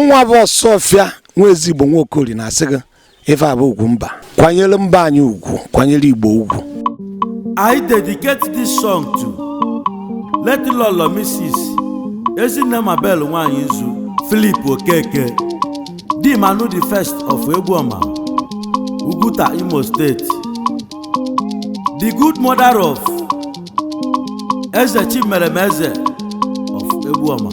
Mwa bo Sofia nwezi Igbo Nwokori na asị gị ife abụ Ugwumba. Kwanyere mba anyị ugwu, kwanyere Igbo ugwu. I dedicate this song to Lady Lolo Mrs. Ezechimeremeze nwanyi nzu Philip Okeke, the Manu the first of Egwuoma, Uguta Imo State, the good mother of Ezechimeremeze of Egwuoma.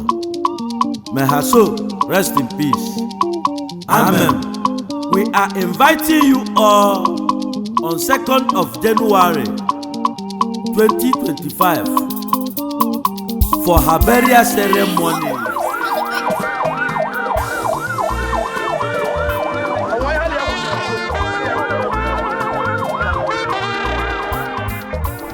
May her soul rest in peace. Amen. We are inviting you all on 2nd of January 2025 for her burial ceremony.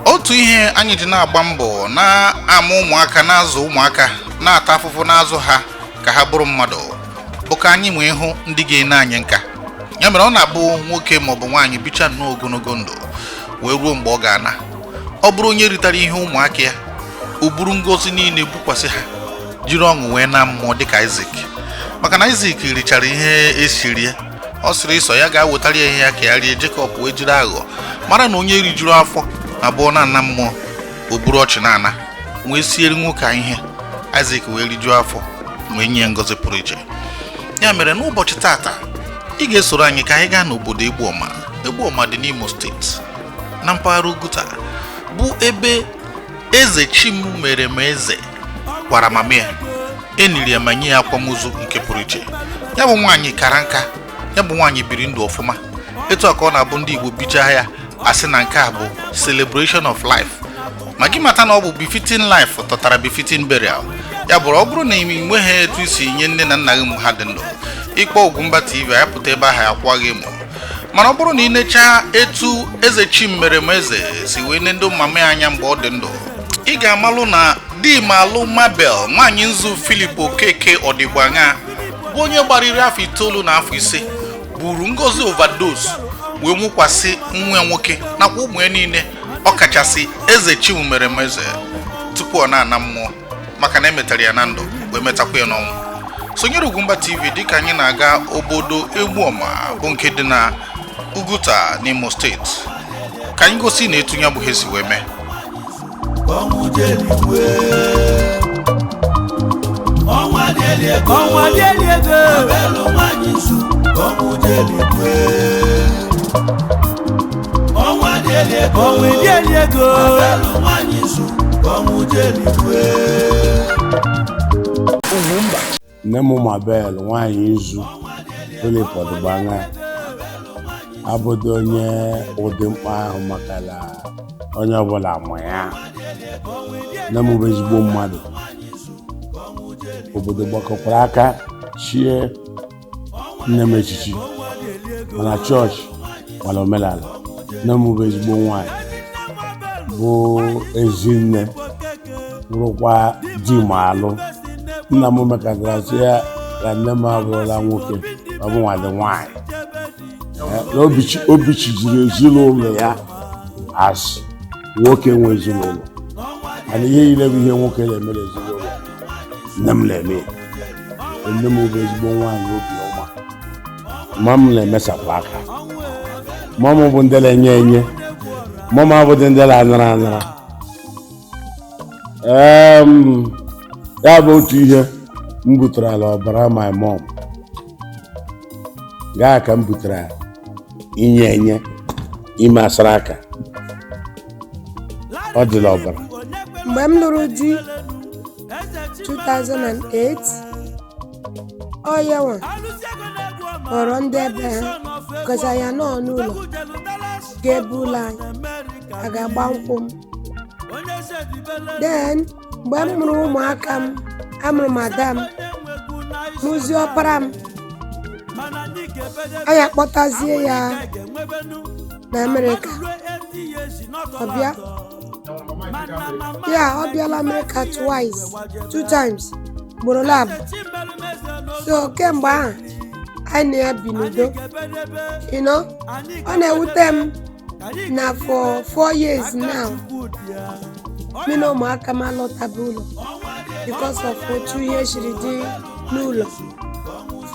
Otu ihe anyị dị na-agba mbọ na amụ ụmụaka na-azụ ụmụaka na-ata afụfụ na-azụ ha ka ha bụrụ mmadụ bụ ka anyị nwee hụ ndị ga-ene anyị nka. Ya mere ọ na-abụ nwoke ma ọ bụ nwaanyị bicha nnọọ ogologo ndụ wee ruo mgbe ọ ga-ana. Ọ bụrụ onye ritara ihe ụmụaka ya, o buru ngozi niile bukwasị ha, jiri ọṅụ wee na mmụọ dịka Isaac. Maka na Isaac richara ihe esiri ya, ọ sịrị ịsọ ya ga-awetara ya ihe ya ka ya rie. Jacob wee jiri aghụghọ mara na onye rijuru afọ abụọ na mmụọ, o buru ọchị na-ana wee siere nwoke ihe. Isaac wee rijuo afọ wee nye ngozi pụrụ iche. Ya mere n'ụbọchị tata ị ga-esoro anyị ka anyị gaa n'obodo Egbuoma dị n'Imo steeti na mpaghara Uguta, bụ ebe Ezechimeremeze gwara mama ya eniri ya ma nye ya akwamozu nke pụrụ iche. Ya bụ nwaanyị kara nka, ya bụ nwaanyị biri ndụ ọfụma. Etu a ka ọ na-abụ ndị Igbo bichaa ya asị na nke a bụ celebration of life. Ma gị mata na ọ bụ befitting life tọtara befitting burial. Ya bụrụ ọ bụrụ na ime nweghị etu isi nye nne na nna gị mgbe ha dị ndụ, ịkpọ Ugwumba TV ayapụta ebe ahụ akwa gị mụ. Mana ọ bụrụ na ị nechaa etu Ezechimeremeze si wee nne ndị mama ya anya mgbe ọ dị ndụ, ị ga-amalụ na di malụ Mabel nwaanyị nzu Philip Okeke Ọdịgbanya bụ onye gbariri afọ 9 na afọ 5 buru ngozi overdose wee nwụkwasị nwa nwoke nakwa ụmụ ya niile, ọ kachasị Ezechimeremeze tupu ọ na-ana mmụọ, maka na emetara ya na ndụ wee metakwa ya n'ọnwụ. Sonyere Ugwumba TV dịka anyị na-aga obodo Egbuoma bụ nke dị na Uguta n'Imo steeti, ka anyị gosi na etu ya bụ hesi wee mee. Nne m Mabel nwaanyị nzu Philip Ọdịgbanya abụdo onye ụdị mkpa ahụ maka na onye ọbụla ma ya. Nne m bụ ezigbo mmadụ. Obodo gbakọkwara aka chie nne m echichi, mana chọọchị mana omenala. Nne m bụ ezigbo nwaanyị, bụ ezinne, bụrụkwa di ma alụ. Nna m mekatara sị ya na nne m abụrụla nwoke, ọ bụ nwadị nwaanyị. O bichijiri ezinụlọ ya asị nwoke nwe ezinụlọ, mana ihe niile bụ ihe nwoke na-emere ezinụlọ nne m na-eme. Nne m bụ ezigbo nwaanyị obiọma. Mama m na-emesapụ aka. Mama m bụ ndị na-enye enye, mama bụ ndị na-anara anara. Ya bụ otu ihe m butere ala ọbara my mom. Gaa ka m butere inye enye ime asara aka. Ọ dịla ọbara. Mgbe m lụrụ di 2008, ọ yawa kpọrọ ndị ebe ha gosa ya nọ n'ụlọ ga-ebu ụlọ anyị, a ga-agba nkwụ m. Then mgbe m mụrụ ụmụaka m, amụrụ m ada m, mụzi ọkpara m, anyị akpọtazie ya na Amerịka. Ọbịa ya ọ bịala Amerịka two times, gboro lab. So kemgbe ahụ anyị na-ebi n'udo. Ọ na-ewute m na for 4 years now me na ụmụaka m alọtabe ụlọ because of otu ihe siri dị n'ụlọ.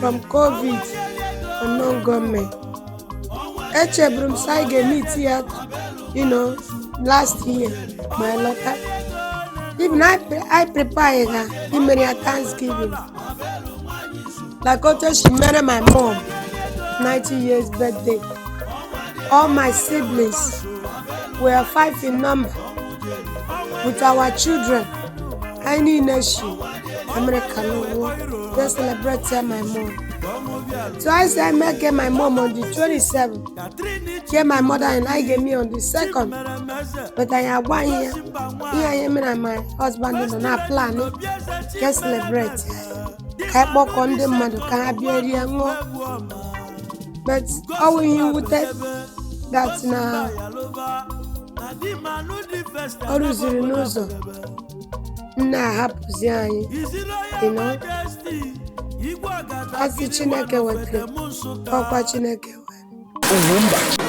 from COVID unknown government. Echebrum say I meet here, last year, my local. Even I prepare her Thanksgiving. Like she married my mom, 90 years birthday. All my siblings were 5 in number. With our children, I need nation, American war. They celebrate my mom. So I say I make my mom on the 27th. Get my mother and I gave me on the 2nd. But I have 1 year. Here I am and my husband and I plan it. Can celebrate. I walk on the mother can be a but how will you with that? That's now. Always n'ụzọ nna ahapụzi anyị, asị Chineke wetara ọkwa Chineke were.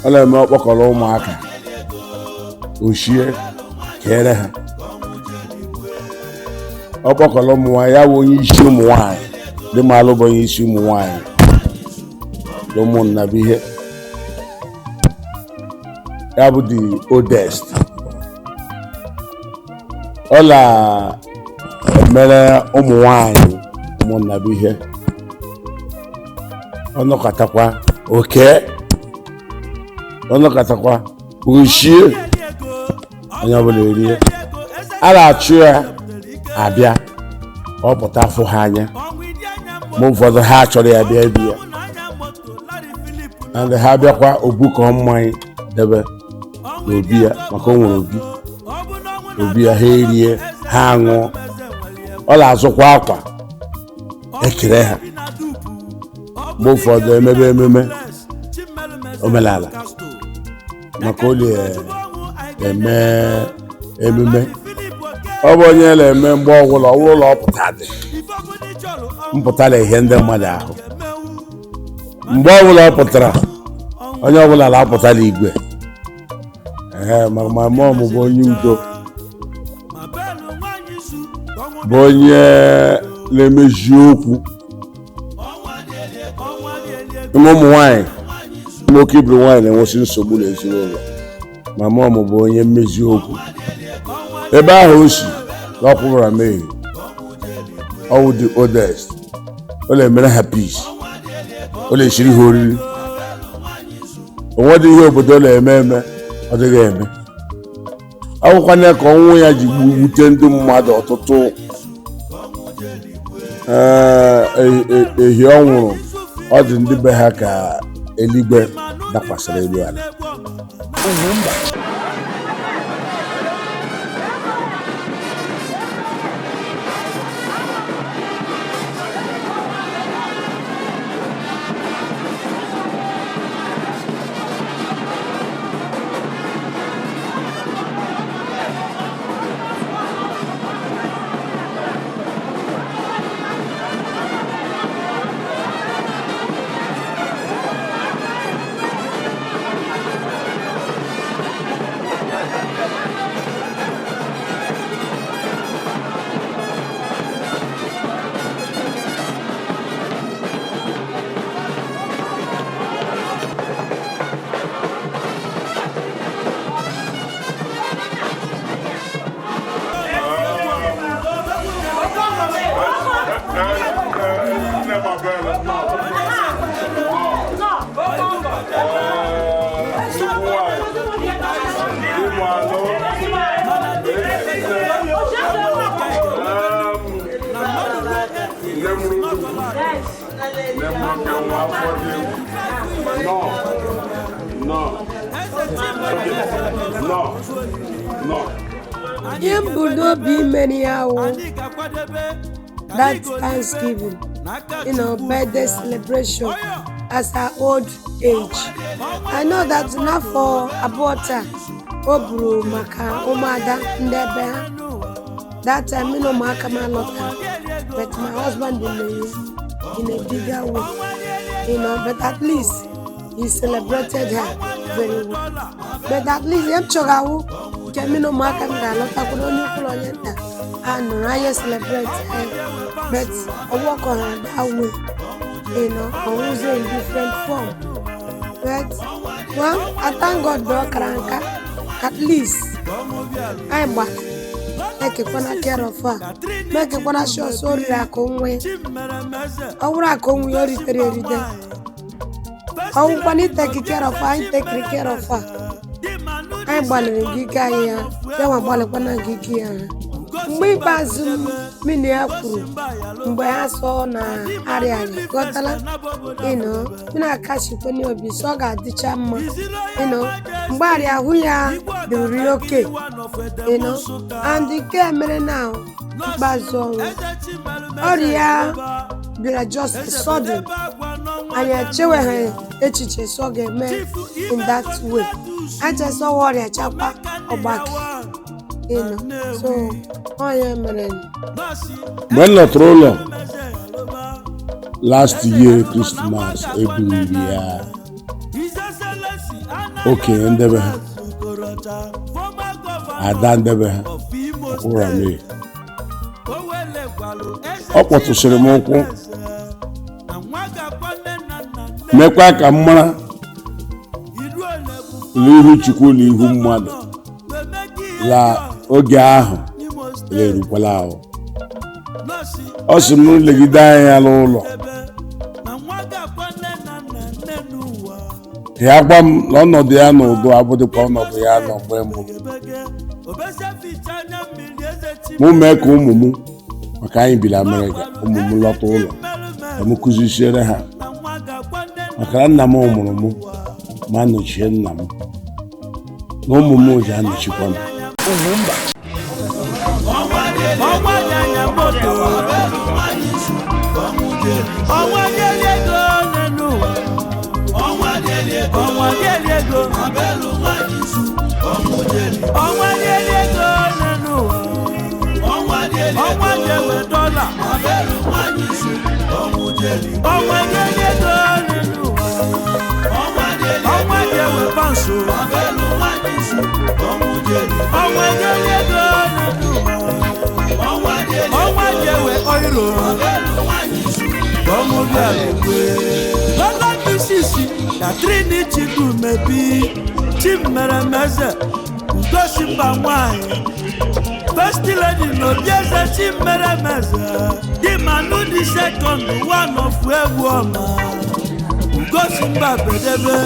Ọ na-eme ọkpọkọrọ ụmụaka ochie kere ha ọkpọkọrọ ụmụ nwaanyị ya bụ onye isi ụmụ nwaanyị dị maalụ bụ onye isi ụmụ nwaanyị ụmụnna bụ ihe ya bụ the oldest ọ na-emere ụmụ nwaanyị ụmụnna bụ ihe ọ nọkọtakwa oke ọnọkọtakwa ochie onye ọbụla erie a na-achụ ya abịa ọ pụta afọ ha anya ma ụfọdụ ha chọrọ ya bịa ebi ya na ha bịakwa obukọ mmanya debe n'obi ya maka o nwere obi ya ha erie ha aṅụọ ọ na-azụkwa akwa ekere ha mgbe ụfọdụ emebe ememe omenala maka o na-eme emume ọ bụ onye na-eme mgbe ọgwụla ọ bụrụ na ọ mpụtara ihe ndị mmadụ ahụ mgbe ọbụla ọ pụtara onye ọbụla na-apụtara igwe ma mọm bụ onye udo bụ onye na-emeji okwu ụmụ nwanyị nwoke iburu nwaanyị na-enwesị nsogbu n'ezinụlọ ma mọm bụ onye mmezi okwu ebe ahụ o si n'ọkwụrụ ameghi ọwụ the oldest ọ na-emere ha peace ọ na-esiri ha oriri onwedị ihe obodo na-eme ọ dịghị eme akwụkwanye ka ọnwụ ya ji gbute ndị mmadụ ọtụtụ ehi ọ nwụrụ ọ dị ndị be ha ka eluigwe dakwasịrị elu ala. That Thanksgiving, birthday celebration as our old age. I know that's not for Abota, Obru, Maka, Omada, Ndebe. That time, Maka Malota, but my husband in a bigger way, but at least he celebrated her very well. But at least, Chogawu, Camino Maka, Lota, Kuno, and I celebrate her, but I work on her that way, always in different form. But well, I thank God for Karanka. At least I'm back. Make it care of her. Make it show sorry I come away. I will come with your return. I will take care of her. I take care of her. I'm balling Giga here. They were balling Giga. Mgbe ikpeazụ mmiri ya kwuru mgbe ha sọ na arịa gọtala mmiri akachikwe n'obi sọ ọ ga-adịcha mma mgbe arịa ahụ ya dịrị oke and nke mere na ikpeazụ ọnwụ ọrịa ya bịara just sudden anyị echeweghị echiche sọ ga-eme in that way achesọ ọrịa chakwa ọgbaki so when Lotrolo last year Christmas every year okay ndebe adandebe okura me okpotusiri m ụkwụ mekwa ka mmara n'ihu Chukwu n'ihu mmadụ la oge ahụ erukwala ahụ ọ sị m legide anya n'ụlọ ya gwa m na ọnọdụ ya n'udo abụdịkwa ọnọdụ ya nọ mgbe mbụ mụ mee ka ụmụ m maka anyị biri Amerịka ụmụ m lọta ụlọ ka m kụzisiere ha maka na nna m mụrụ m ma nọchie nna m na ụmụ m ji anọchikwa m Trinity do maybe Ezechimeremeze Ugoshimba nwanyị First lady no bieze Ezechimeremeze Di manu di second one of UGWUMBA Ugoshimba bedebe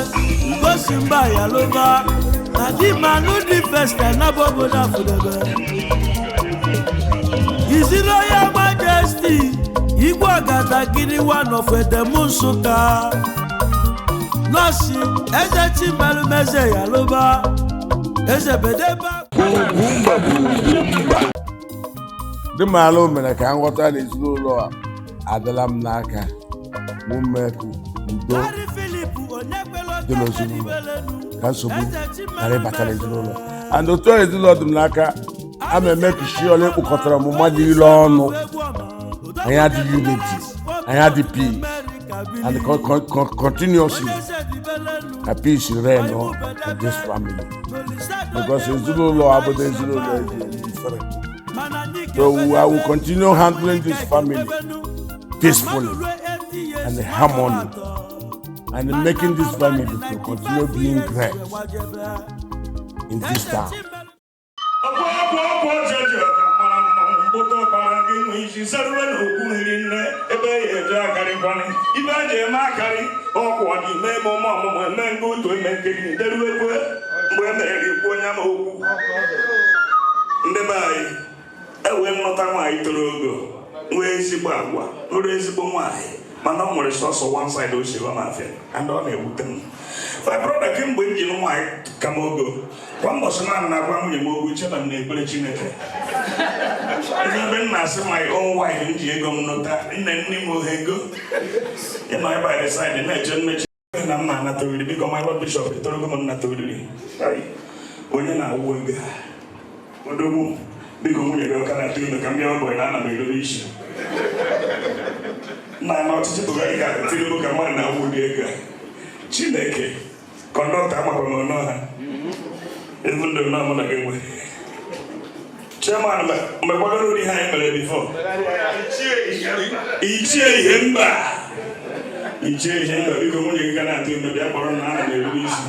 Ugoshimba yalova Na di manu di first na bobo na fudebe His Royal Majesty Igwe Agadagiri one of Edemunsuka Nọọsì Ezechimeremeze yalova Ezebedeba dị maalụ mere ka nghọta n'ezinụlọ a adịla m n'aka mụ mee ka udo dị n'ezinụlọ ka nsogbu ghara ịbata n'ezinụlọ and otu ezinụlọ dị m n'aka a na-eme ka isi ole kpụkọtara m mmadụ ile ọnụ anyị adịghị unity anyị adị peace and continuously a peace reign in this family because ezinụlọ abụghị ezinụlọ different. So I will continue handling this family peacefully and harmony and making this family to continue being great in this town. Ewe mmụta nwaanyị toro ogo nwee ezigbo agwa nụrụ ezigbo nwaanyị mana ọ nwere sọsọ one side o si n'afịa and ọ na-ewute m. My brother kemgbe m ji nwaanyị ka m ogo kwa mbọsị na-agwa nwunye m okwu iche na m na-ekpere Chineke ebe m na-asị my own wife m ji ego m nụta nne m ohe ego ịnọ ebe by the side na-eche mmechi na m na-anata oriri biko my lord bishop etorogo m nnata oriri onye na-awụ ego odogwu biko nwunye gị ọka na-atụ ime ka m bịa ụbọchị na ana m edobe isi na ọchịchị Buhari ga Tinubu ka mmadụ na-awụ ụdị ego Chineke kọndọkta agbakwa m ọnụ ha ebe ndị na mụ na gị nwe chairman mgbe gbagoro ụdị ha anyị mere bifo ichie ihe mba biko nwunye gị ga na-atụ ime bịa kpọrọ na ana m edobe isi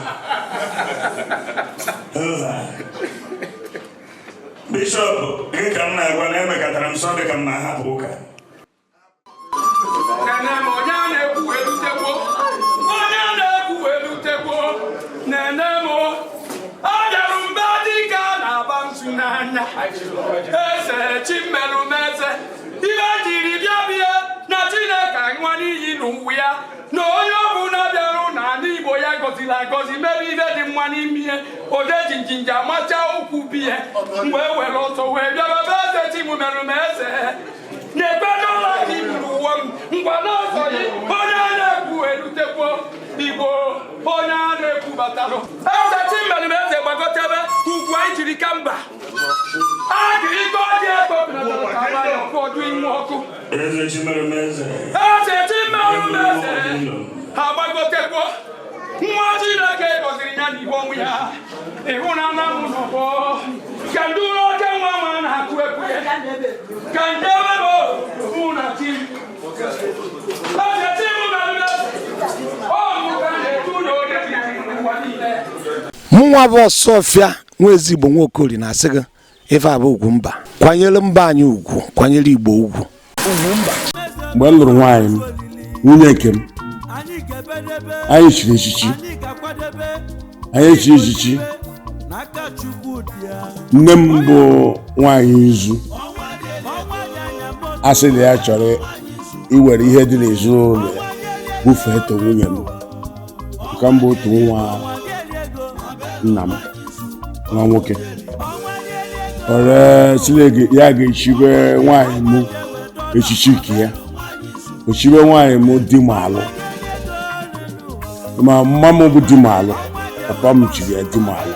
Bishop, gị ka m na-agwa na emekọtara m sọ dị ka m na-ahapụ ụka. Ezechimeremeze ihe jiri bịa na Chineke nwa n'iyi n'ụwa ya na onye ọbụla bịara n'ala Igbo ya gọziri agọzi mere ihe dị mma n'ime ihe odeji njinji amacha okwu biye mgbe were ọsọ wee bịaba be Ezechimeremeze na-ekpedola gị buru uwe m ngwa n'ọsọ gị onye a na-ekwu erutekwo Igbo onye a na-ekwu batalụ Ezechimeremeze gbagotebe ugwu anyị jiri ka mba Ezechimeremeze agbagotekwo nwa Chineke gọziri ya n'igwe ọnwụ ya ịhụnanya m n'ọgbọ ka ndị ụlọ oke nwa na-akụ ekwe ka ndị ebe mụ na chi Ezechimeremeze ọmụka na-etu ụlọ oge n'ụwa niile mụnwa bụ Ọsọfịa nwa Ezigbo Nwokorie na-asị gị ife abụ Ugwumba kwanyere mba anyị ugwu kwanyere Igbo ugwu mgbe m lụrụ nwaanyị m nwunye nke m anyị chiri echichi nne m bụ nwaanyị nzu asị na ya chọrọ iwere ihe dị n'ezinụlọ ya bufee to nwunye m nke m bụ otu nwa nna m nwa nwoke ọrịa Chineke ya ga-echibe nwaanyị m echichi nke ya ochibe nwaanyị m di m alụ ma mma m bụ di m alụ papa m chiri ya di m alụ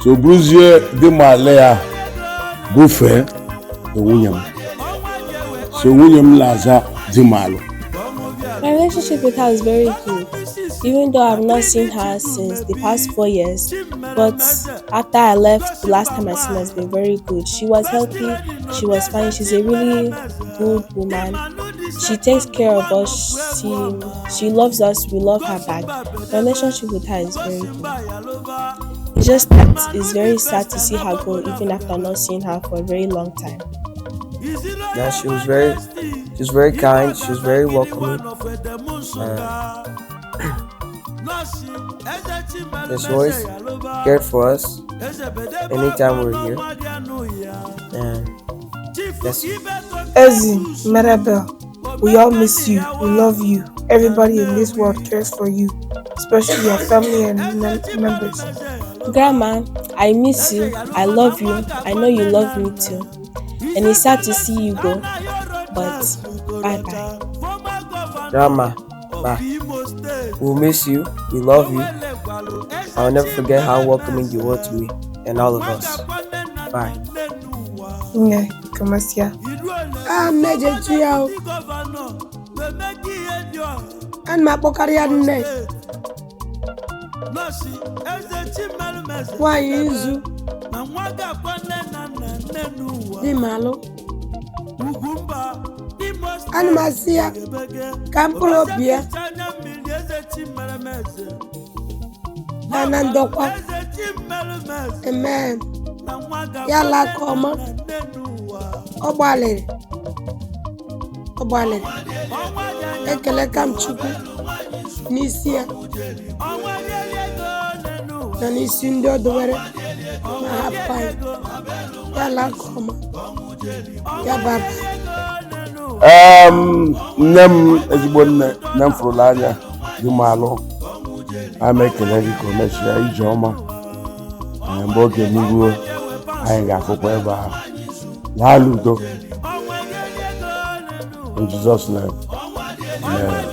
so buruzie di m alụ ya bufee na nwunye m so nwunye m na-aza di m alụ. My relationship with her is very good, even though I've not seen her since the past 4 years. But after I left, the last time I seen her has been very good. She was healthy, she was fine, she's a really good woman. She takes care of us, she loves us, we love her back. My relationship with her is very good. It's just that it's very sad to see her go even after not seeing her for a very long time. Yeah, she was very kind, she was very welcoming. She always cared for us anytime we're here. And yes. Ezechimeremeze, we all miss you, we love you. Everybody in this world cares for you, especially your family and members. Grandma, I miss you, I love you, I know you love me too. And it's sad to see you go, but bye-bye. Grandma, bye. We'll miss you, we love you. I'll never forget how welcoming you were to me and all of us. Bye. Yeah, Kamasia. Major Trio. And my Bokarian neck. Why is you? Di malo. And Masia Campolopia Anandokwa. Amen. Yala Koma Obale Ekelekam Chuku Nisia Nanisindo Dwere Mahapai Yala Koma Yababa nne m ezigbo nne m fụrụla anya dị m alụ ama ekele gị ka o mechie ije ọma mgbe oge m ruo anyị ga-afụkwa ebe ahụ laalụ udo in Jesus' name. Amen.